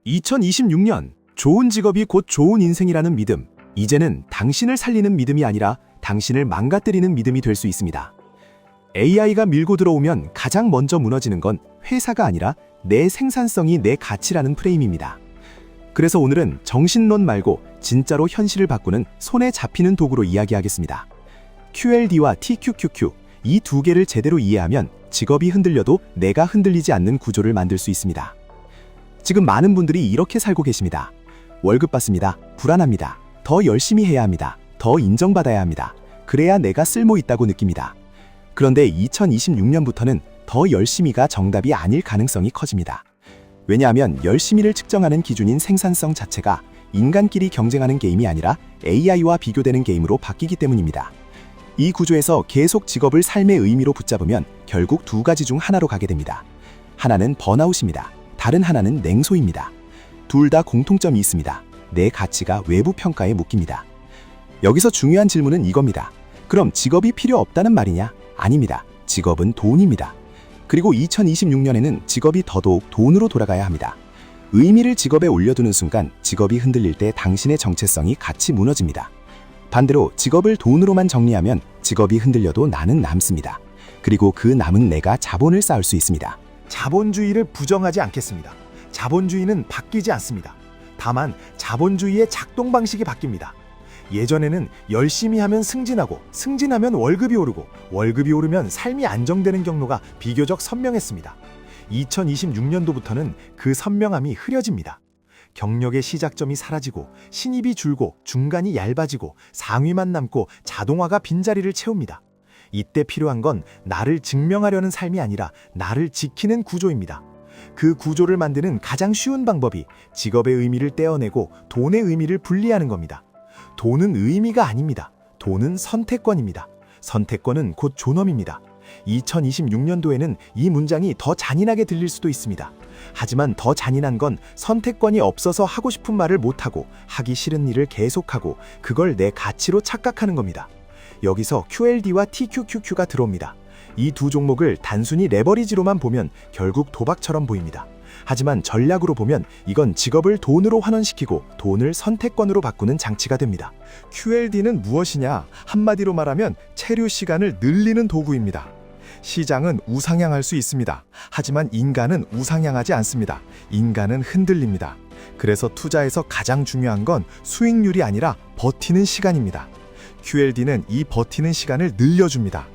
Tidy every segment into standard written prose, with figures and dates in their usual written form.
2026년 좋은 직업이 곧 좋은 인생이라는 믿음. 이제는 당신을 살리는 믿음이 아니라 당신을 망가뜨리는 믿음이 될 수 있습니다. AI가 밀고 들어오면 가장 먼저 무너지는 건 회사가 아니라 내 생산성이 내 가치라는 프레임입니다. 그래서 오늘은 정신론 말고 진짜로 현실을 바꾸는 손에 잡히는 도구로 이야기하겠습니다. QLD와 TQQQ, 이 두 개를 제대로 이해하면 직업이 흔들려도 내가 흔들리지 않는 구조를 만들 수 있습니다. 지금 많은 분들이 이렇게 살고 계십니다. 월급 받습니다. 불안합니다. 더 열심히 해야 합니다. 더 인정받아야 합니다. 그래야 내가 쓸모 있다고 느낍니다. 그런데 2026년부터는 더 열심히가 정답이 아닐 가능성이 커집니다. 왜냐하면 열심히를 측정하는 기준인 생산성 자체가 인간끼리 경쟁하는 게임이 아니라 AI와 비교되는 게임으로 바뀌기 때문입니다. 이 구조에서 계속 직업을 삶의 의미로 붙잡으면 결국 두 가지 중 하나로 가게 됩니다. 하나는 번아웃입니다. 다른 하나는 냉소입니다. 둘 다 공통점이 있습니다. 내 가치가 외부 평가에 묶입니다. 여기서 중요한 질문은 이겁니다. 그럼 직업이 필요 없다는 말이냐? 아닙니다. 직업은 돈입니다. 그리고 2026년에는 직업이 더더욱 돈으로 돌아가야 합니다. 의미를 직업에 올려두는 순간 직업이 흔들릴 때 당신의 정체성이 같이 무너집니다. 반대로 직업을 돈으로만 정리하면 직업이 흔들려도 나는 남습니다. 그리고 그 남은 내가 자본을 쌓을 수 있습니다. 자본주의를 부정하지 않겠습니다. 자본주의는 바뀌지 않습니다. 다만 자본주의의 작동 방식이 바뀝니다. 예전에는 열심히 하면 승진하고 승진하면 월급이 오르고 월급이 오르면 삶이 안정되는 경로가 비교적 선명했습니다. 2026년도부터는 그 선명함이 흐려집니다. 경력의 시작점이 사라지고 신입이 줄고 중간이 얇아지고 상위만 남고 자동화가 빈자리를 채웁니다. 이때 필요한 건 나를 증명하려는 삶이 아니라 나를 지키는 구조입니다. 그 구조를 만드는 가장 쉬운 방법이 직업의 의미를 떼어내고 돈의 의미를 분리하는 겁니다. 돈은 의미가 아닙니다. 돈은 선택권입니다. 선택권은 곧 존엄입니다. 2026년도에는 이 문장이 더 잔인하게 들릴 수도 있습니다. 하지만 더 잔인한 건 선택권이 없어서 하고 싶은 말을 못하고 하기 싫은 일을 계속하고 그걸 내 가치로 착각하는 겁니다. 여기서 QLD와 TQQQ가 들어옵니다. 이 두 종목을 단순히 레버리지로만 보면 결국 도박처럼 보입니다. 하지만 전략으로 보면 이건 직업을 돈으로 환원시키고 돈을 선택권으로 바꾸는 장치가 됩니다. QLD는 무엇이냐? 한마디로 말하면 체류 시간을 늘리는 도구입니다. 시장은 우상향할 수 있습니다. 하지만 인간은 우상향하지 않습니다. 인간은 흔들립니다. 그래서 투자에서 가장 중요한 건 수익률이 아니라 버티는 시간입니다. QLD는 이 버티는 시간을 늘려줍니다.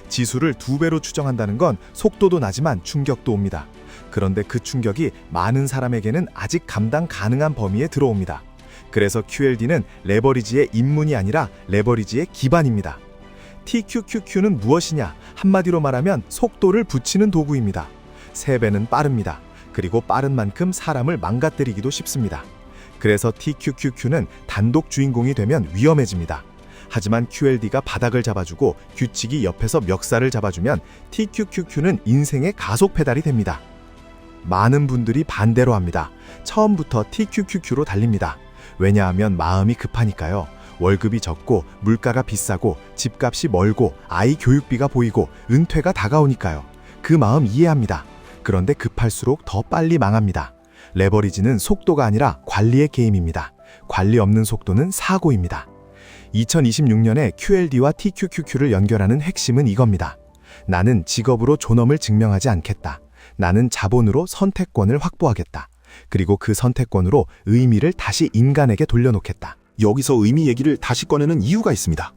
지수를 2배로 추정한다는 건 속도도 나지만 충격도 옵니다. 그런데 그 충격이 많은 사람에게는 아직 감당 가능한 범위에 들어옵니다. 그래서 QLD는 레버리지의 입문이 아니라 레버리지의 기반입니다. TQQQ는 무엇이냐? 한마디로 말하면 속도를 붙이는 도구입니다. 3배는 빠릅니다. 그리고 빠른 만큼 사람을 망가뜨리기도 쉽습니다. 그래서 TQQQ는 단독 주인공이 되면 위험해집니다. 하지만 QLD가 바닥을 잡아주고 규칙이 옆에서 멱살을 잡아주면 TQQQ는 인생의 가속 페달이 됩니다. 많은 분들이 반대로 합니다. 처음부터 TQQQ로 달립니다. 왜냐하면 마음이 급하니까요. 월급이 적고 물가가 비싸고 집값이 멀고 아이 교육비가 보이고 은퇴가 다가오니까요. 그 마음 이해합니다. 그런데 급할수록 더 빨리 망합니다. 레버리지는 속도가 아니라 관리의 게임입니다. 관리 없는 속도는 사고입니다. 2026년에 QLD와 TQQQ를 연결하는 핵심은 이겁니다. 나는 직업으로 존엄을 증명하지 않겠다. 나는 자본으로 선택권을 확보하겠다. 그리고 그 선택권으로 의미를 다시 인간에게 돌려놓겠다. 여기서 의미 얘기를 다시 꺼내는 이유가 있습니다.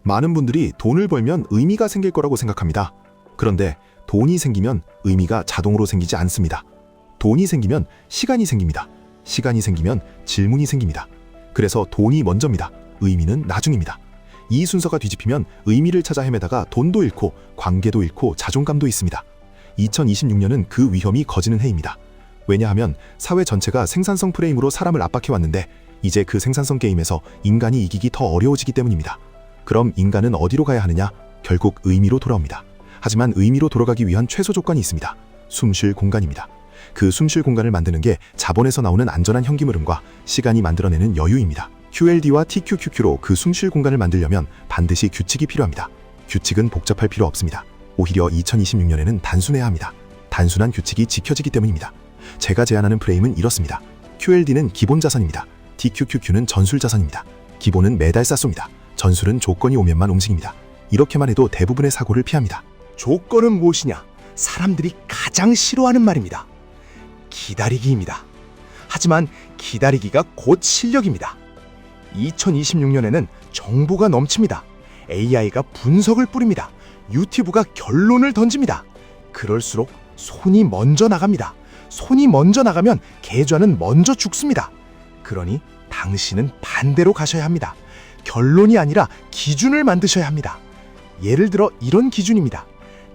많은 분들이 돈을 벌면 의미가 생길 거라고 생각합니다. 그런데 돈이 생기면 의미가 자동으로 생기지 않습니다. 돈이 생기면 시간이 생깁니다. 시간이 생기면 질문이 생깁니다. 그래서 돈이 먼저입니다. 의미는 나중입니다. 이 순서가 뒤집히면 의미를 찾아 헤매다가 돈도 잃고 관계도 잃고 자존감도 있습니다. 2026년은 그 위험이 거지는 해입니다. 왜냐하면 사회 전체가 생산성 프레임으로 사람을 압박해왔는데 이제 그 생산성 게임에서 인간이 이기기 더 어려워지기 때문입니다. 그럼 인간은 어디로 가야 하느냐? 결국 의미로 돌아옵니다. 하지만 의미로 돌아가기 위한 최소 조건이 있습니다. 숨쉴 공간입니다. 그 숨쉴 공간을 만드는 게 자본에서 나오는 안전한 현금 흐름과 시간이 만들어내는 여유입니다. QLD와 TQQQ로 그 숨쉴 공간을 만들려면 반드시 규칙이 필요합니다. 규칙은 복잡할 필요 없습니다. 오히려 2026년에는 단순해야 합니다. 단순한 규칙이 지켜지기 때문입니다. 제가 제안하는 프레임은 이렇습니다. QLD는 기본 자산입니다. TQQQ는 전술 자산입니다. 기본은 매달 쌌습니다. 전술은 조건이 오면만 움직입니다. 이렇게만 해도 대부분의 사고를 피합니다. 조건은 무엇이냐? 사람들이 가장 싫어하는 말입니다. 기다리기입니다. 하지만 기다리기가 곧 실력입니다. 2026년에는 정보가 넘칩니다. AI가 분석을 뿌립니다. 유튜브가 결론을 던집니다. 그럴수록 손이 먼저 나갑니다. 손이 먼저 나가면 계좌는 먼저 죽습니다. 그러니 당신은 반대로 가셔야 합니다. 결론이 아니라 기준을 만드셔야 합니다. 예를 들어 이런 기준입니다.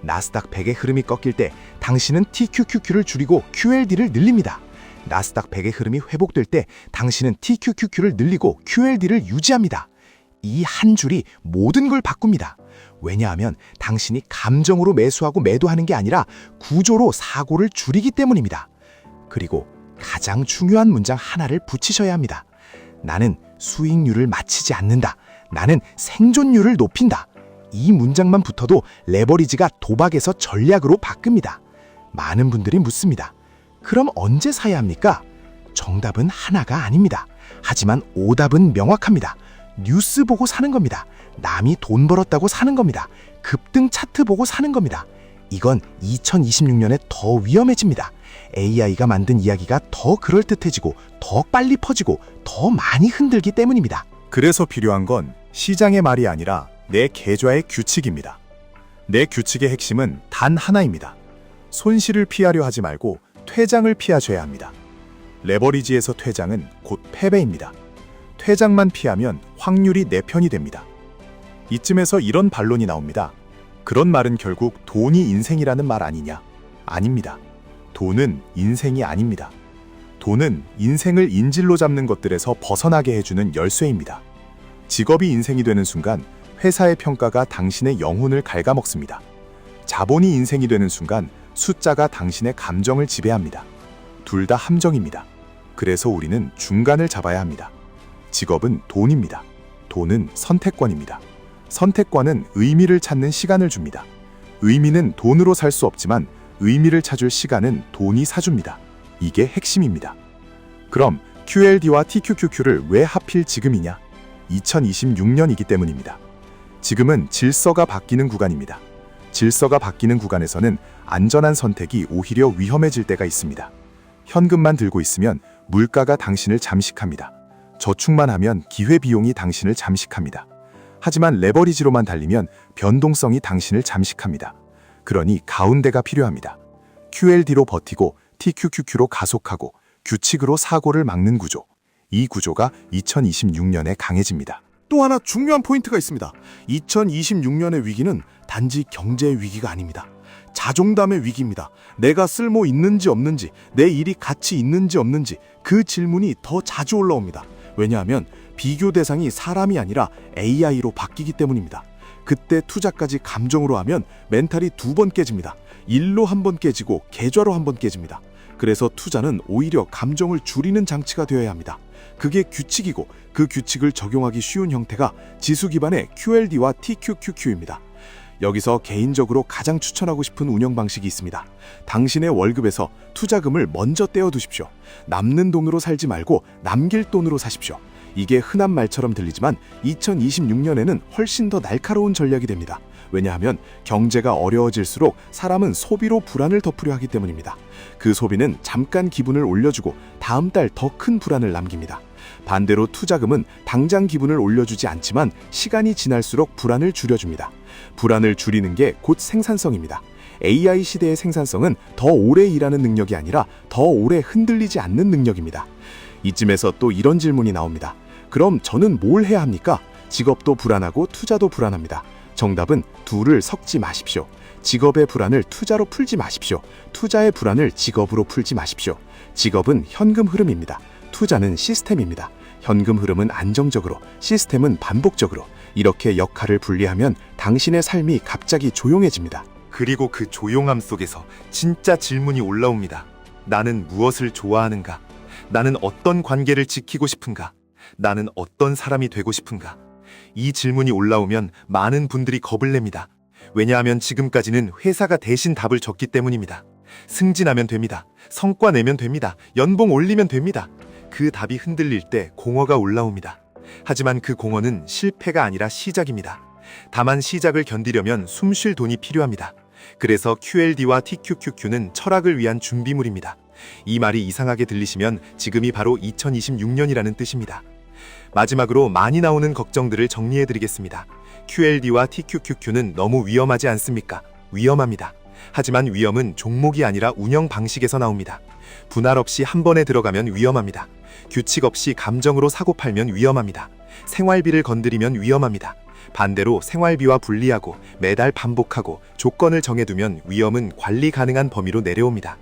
나스닥 100의 흐름이 꺾일 때 당신은 TQQQ를 줄이고 QLD를 늘립니다. 나스닥 100의 흐름이 회복될 때 당신은 TQQQ를 늘리고 QLD를 유지합니다. 이 한 줄이 모든 걸 바꿉니다. 왜냐하면 당신이 감정으로 매수하고 매도하는 게 아니라 구조로 사고를 줄이기 때문입니다. 그리고 가장 중요한 문장 하나를 붙이셔야 합니다. 나는 수익률을 맞추지 않는다. 나는 생존율을 높인다. 이 문장만 붙어도 레버리지가 도박에서 전략으로 바뀝니다. 많은 분들이 묻습니다. 그럼 언제 사야 합니까? 정답은 하나가 아닙니다. 하지만 오답은 명확합니다. 뉴스 보고 사는 겁니다. 남이 돈 벌었다고 사는 겁니다. 급등 차트 보고 사는 겁니다. 이건 2026년에 더 위험해집니다. AI가 만든 이야기가 더 그럴듯해지고 더 빨리 퍼지고 더 많이 흔들기 때문입니다. 그래서 필요한 건 시장의 말이 아니라 내 계좌의 규칙입니다. 내 규칙의 핵심은 단 하나입니다. 손실을 피하려 하지 말고 퇴장을 피하셔야 합니다. 레버리지에서 퇴장은 곧 패배입니다. 퇴장만 피하면 확률이 내 편이 됩니다. 이쯤에서 이런 반론이 나옵니다. 그런 말은 결국 돈이 인생이라는 말 아니냐? 아닙니다. 돈은 인생이 아닙니다. 돈은 인생을 인질로 잡는 것들에서 벗어나게 해주는 열쇠입니다. 직업이 인생이 되는 순간 회사의 평가가 당신의 영혼을 갉아먹습니다. 자본이 인생이 되는 순간 숫자가 당신의 감정을 지배합니다. 둘 다 함정입니다. 그래서 우리는 중간을 잡아야 합니다. 직업은 돈입니다. 돈은 선택권입니다. 선택권은 의미를 찾는 시간을 줍니다. 의미는 돈으로 살 수 없지만 의미를 찾을 시간은 돈이 사줍니다. 이게 핵심입니다. 그럼 QLD와 TQQQ를 왜 하필 지금이냐? 2026년이기 때문입니다. 지금은 질서가 바뀌는 구간입니다. 질서가 바뀌는 구간에서는 안전한 선택이 오히려 위험해질 때가 있습니다. 현금만 들고 있으면 물가가 당신을 잠식합니다. 저축만 하면 기회비용이 당신을 잠식합니다. 하지만 레버리지로만 달리면 변동성이 당신을 잠식합니다. 그러니 가운데가 필요합니다. QLD로 버티고 TQQQ로 가속하고 규칙으로 사고를 막는 구조. 이 구조가 2026년에 강해집니다. 또 하나 중요한 포인트가 있습니다. 2026년의 위기는 단지 경제 위기가 아닙니다. 자존감의 위기입니다. 내가 쓸모 있는지 없는지, 내 일이 가치 있는지 없는지 그 질문이 더 자주 올라옵니다. 왜냐하면 비교 대상이 사람이 아니라 AI로 바뀌기 때문입니다. 그때 투자까지 감정으로 하면 멘탈이 2번 깨집니다. 일로 1번 깨지고 계좌로 1번 깨집니다. 그래서 투자는 오히려 감정을 줄이는 장치가 되어야 합니다. 그게 규칙이고 그 규칙을 적용하기 쉬운 형태가 지수 기반의 QLD와 TQQQ입니다. 여기서 개인적으로 가장 추천하고 싶은 운영 방식이 있습니다. 당신의 월급에서 투자금을 먼저 떼어두십시오. 남는 돈으로 살지 말고 남길 돈으로 사십시오. 이게 흔한 말처럼 들리지만 2026년에는 훨씬 더 날카로운 전략이 됩니다. 왜냐하면 경제가 어려워질수록 사람은 소비로 불안을 덮으려 하기 때문입니다. 그 소비는 잠깐 기분을 올려주고 다음 달 더 큰 불안을 남깁니다. 반대로 투자금은 당장 기분을 올려주지 않지만 시간이 지날수록 불안을 줄여줍니다. 불안을 줄이는 게 곧 생산성입니다. AI 시대의 생산성은 더 오래 일하는 능력이 아니라 더 오래 흔들리지 않는 능력입니다. 이쯤에서 또 이런 질문이 나옵니다. 그럼 저는 뭘 해야 합니까? 직업도 불안하고 투자도 불안합니다. 정답은 둘을 섞지 마십시오. 직업의 불안을 투자로 풀지 마십시오. 투자의 불안을 직업으로 풀지 마십시오. 직업은 현금 흐름입니다. 투자는 시스템입니다. 현금 흐름은 안정적으로, 시스템은 반복적으로. 이렇게 역할을 분리하면 당신의 삶이 갑자기 조용해집니다. 그리고 그 조용함 속에서 진짜 질문이 올라옵니다. 나는 무엇을 좋아하는가? 나는 어떤 관계를 지키고 싶은가? 나는 어떤 사람이 되고 싶은가? 이 질문이 올라오면 많은 분들이 겁을 냅니다. 왜냐하면 지금까지는 회사가 대신 답을 줬기 때문입니다. 승진하면 됩니다. 성과 내면 됩니다. 연봉 올리면 됩니다. 그 답이 흔들릴 때 공허가 올라옵니다. 하지만 그 공허는 실패가 아니라 시작입니다. 다만 시작을 견디려면 숨 쉴 돈이 필요합니다. 그래서 QLD와 TQQQ는 철학을 위한 준비물입니다. 이 말이 이상하게 들리시면 지금이 바로 2026년이라는 뜻입니다. 마지막으로 많이 나오는 걱정들을 정리해드리겠습니다. QLD와 TQQQ는 너무 위험하지 않습니까? 위험합니다. 하지만 위험은 종목이 아니라 운영 방식에서 나옵니다. 분할 없이 한 번에 들어가면 위험합니다. 규칙 없이 감정으로 사고 팔면 위험합니다. 생활비를 건드리면 위험합니다. 반대로 생활비와 분리하고 매달 반복하고 조건을 정해두면 위험은 관리 가능한 범위로 내려옵니다.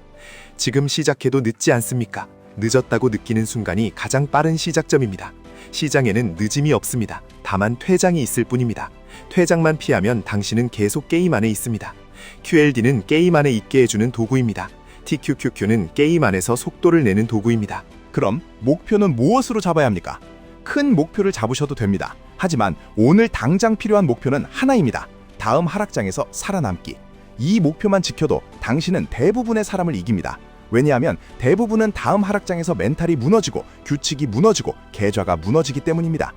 지금 시작해도 늦지 않습니까? 늦었다고 느끼는 순간이 가장 빠른 시작점입니다. 시장에는 늦음이 없습니다. 다만 퇴장이 있을 뿐입니다. 퇴장만 피하면 당신은 계속 게임 안에 있습니다. QLD는 게임 안에 있게 해주는 도구입니다. TQQQ는 게임 안에서 속도를 내는 도구입니다. 그럼 목표는 무엇으로 잡아야 합니까? 큰 목표를 잡으셔도 됩니다. 하지만 오늘 당장 필요한 목표는 하나입니다. 다음 하락장에서 살아남기. 이 목표만 지켜도 당신은 대부분의 사람을 이깁니다. 왜냐하면 대부분은 다음 하락장에서 멘탈이 무너지고 규칙이 무너지고 계좌가 무너지기 때문입니다.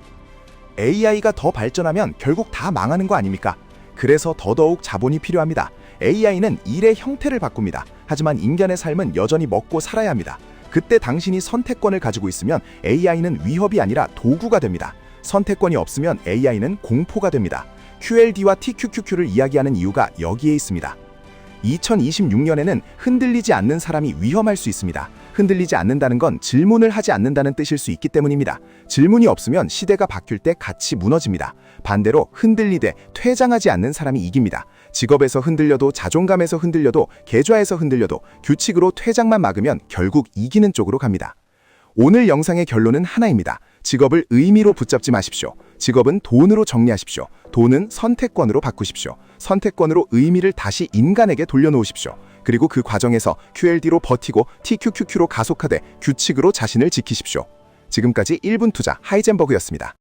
AI가 더 발전하면 결국 다 망하는 거 아닙니까? 그래서 더더욱 자본이 필요합니다. AI는 일의 형태를 바꿉니다. 하지만 인간의 삶은 여전히 먹고 살아야 합니다. 그때 당신이 선택권을 가지고 있으면 AI는 위협이 아니라 도구가 됩니다. 선택권이 없으면 AI는 공포가 됩니다. QLD와 TQQQ를 이야기하는 이유가 여기에 있습니다. 2026년에는 흔들리지 않는 사람이 위험할 수 있습니다. 흔들리지 않는다는 건 질문을 하지 않는다는 뜻일 수 있기 때문입니다. 질문이 없으면 시대가 바뀔 때 같이 무너집니다. 반대로 흔들리되 퇴장하지 않는 사람이 이깁니다. 직업에서 흔들려도 자존감에서 흔들려도 계좌에서 흔들려도 규칙으로 퇴장만 막으면 결국 이기는 쪽으로 갑니다. 오늘 영상의 결론은 하나입니다. 직업을 의미로 붙잡지 마십시오. 직업은 돈으로 정리하십시오. 돈은 선택권으로 바꾸십시오. 선택권으로 의미를 다시 인간에게 돌려놓으십시오. 그리고 그 과정에서 QLD로 버티고 TQQQ로 가속화돼 규칙으로 자신을 지키십시오. 지금까지 1분 투자 하이젠버그였습니다.